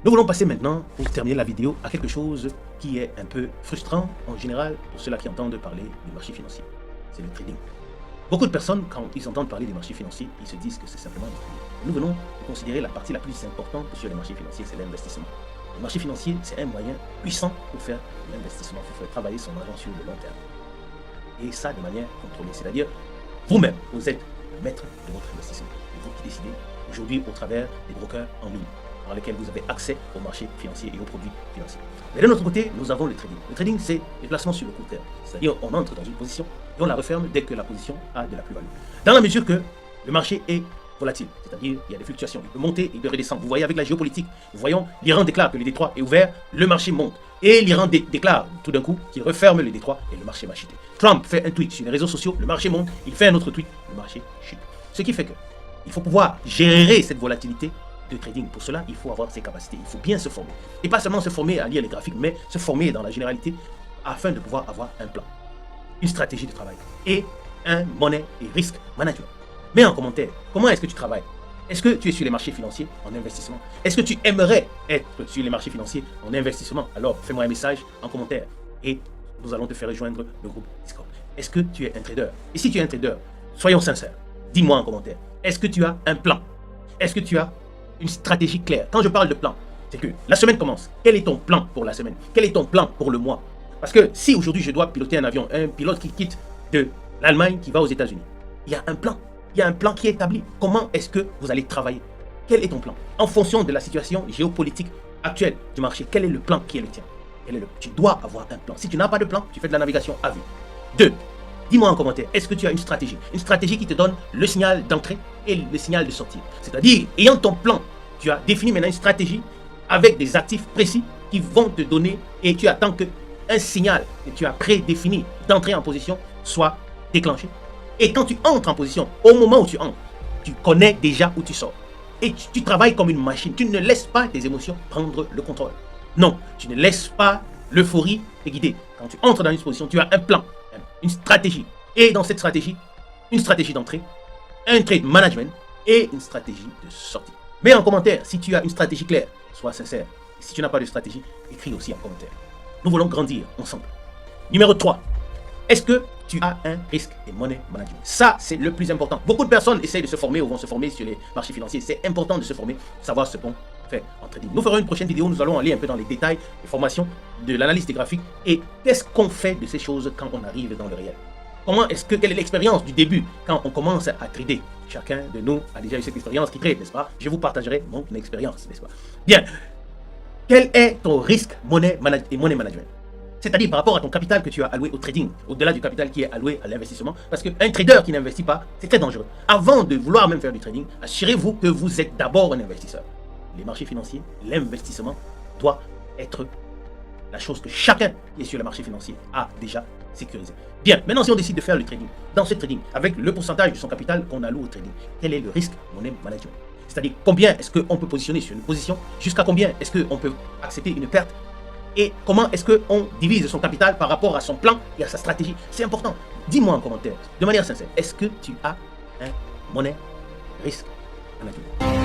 Nous voulons passer maintenant, pour terminer la vidéo, à quelque chose qui est un peu frustrant en général pour ceux-là qui entendent parler du marché financier. C'est le trading. Beaucoup de personnes, quand ils entendent parler des marchés financiers, ils se disent que c'est simplement du trading. Nous venons de considérer la partie la plus importante sur les marchés financiers, c'est l'investissement. Le marché financier, c'est un moyen puissant pour faire de l'investissement, pour faire travailler son argent sur le long terme. Et ça de manière contrôlée. C'est-à-dire, vous-même, vous êtes le maître de votre investissement. C'est vous qui décidez aujourd'hui au travers des brokers en ligne, dans lesquels vous avez accès aux marchés financiers et aux produits financiers. Mais de notre côté, nous avons le trading. Le trading, c'est le placement sur le court terme. C'est-à-dire, on entre dans une position et on la referme dès que la position a de la plus-value. Dans la mesure que le marché est volatile, c'est-à-dire il y a des fluctuations, il peut monter, il peut redescendre. Vous voyez avec la géopolitique, nous voyons l'Iran déclare que le détroit est ouvert, le marché monte. Et l'Iran déclare tout d'un coup qu'il referme le détroit et le marché va chuter. Trump fait un tweet sur les réseaux sociaux, le marché monte, il fait un autre tweet, le marché chute. Ce qui fait que il faut pouvoir gérer cette volatilité de trading. Pour cela, il faut avoir ses capacités, il faut bien se former. Et pas seulement se former à lire les graphiques, mais se former dans la généralité afin de pouvoir avoir un plan, une stratégie de travail et un money et risque management. Mets en commentaire, comment est-ce que tu travailles? Est-ce que tu es sur les marchés financiers en investissement? Est-ce que tu aimerais être sur les marchés financiers en investissement? Alors, fais-moi un message en commentaire et nous allons te faire rejoindre le groupe Discord. Est-ce que tu es un trader? Et si tu es un trader, soyons sincères, dis-moi en commentaire. Est-ce que tu as un plan? Est-ce que tu as une stratégie claire? Quand je parle de plan, c'est que la semaine commence. Quel est ton plan pour la semaine? Quel est ton plan pour le mois? Parce que si aujourd'hui je dois piloter un avion, un pilote qui quitte de l'Allemagne qui va aux États-Unis, il y a un plan. Il y a un plan qui est établi. Comment est-ce que vous allez travailler? Quel est ton plan? En fonction de la situation géopolitique actuelle du marché, quel est le plan qui est le tien? Tu dois avoir un plan. Si tu n'as pas de plan, tu fais de la navigation à vue. 2. Dis-moi en commentaire, est-ce que tu as une stratégie? Une stratégie qui te donne le signal d'entrée et le signal de sortie. C'est-à-dire, ayant ton plan, tu as défini maintenant une stratégie avec des actifs précis qui vont te donner et tu attends qu'un signal que tu as prédéfini d'entrée en position soit déclenché. Et quand tu entres en position, au moment où tu entres, tu connais déjà où tu sors. Et tu travailles comme une machine. Tu ne laisses pas tes émotions prendre le contrôle. Non, tu ne laisses pas l'euphorie te guider. Quand tu entres dans une position, tu as un plan, une stratégie. Et dans cette stratégie, une stratégie d'entrée, un trade management et une stratégie de sortie. Mets en commentaire si tu as une stratégie claire. Sois sincère. Et si tu n'as pas de stratégie, écris aussi en commentaire. Nous voulons grandir ensemble. Numéro 3. Est-ce que tu as un risque et money management? Ça, c'est le plus important. Beaucoup de personnes essayent de se former ou vont se former sur les marchés financiers. C'est important de se former, savoir ce qu'on fait en trading. Nous ferons une prochaine vidéo, nous allons aller un peu dans les détails, les formations, de l'analyse des graphiques et qu'est-ce qu'on fait de ces choses quand on arrive dans le réel. Quelle est l'expérience du début quand on commence à trader? Chacun de nous a déjà eu cette expérience qui trade, n'est-ce pas? Je vous partagerai mon expérience, n'est-ce pas? Bien. Quel est ton risque money management? C'est-à-dire par rapport à ton capital que tu as alloué au trading, au-delà du capital qui est alloué à l'investissement. Parce qu'un trader qui n'investit pas, c'est très dangereux. Avant de vouloir même faire du trading, assurez-vous que vous êtes d'abord un investisseur. Les marchés financiers, l'investissement doit être la chose que chacun qui est sur le marché financier a déjà sécurisé. Bien, maintenant si on décide de faire le trading, dans ce trading, avec le pourcentage de son capital qu'on alloue au trading, quel est le risque money management? C'est-à-dire combien est-ce qu'on peut positionner sur une position, jusqu'à combien est-ce qu'on peut accepter une perte? Et comment est-ce qu'on divise son capital par rapport à son plan et à sa stratégie? C'est important. Dis-moi en commentaire, de manière sincère, est-ce que tu as un money risk management?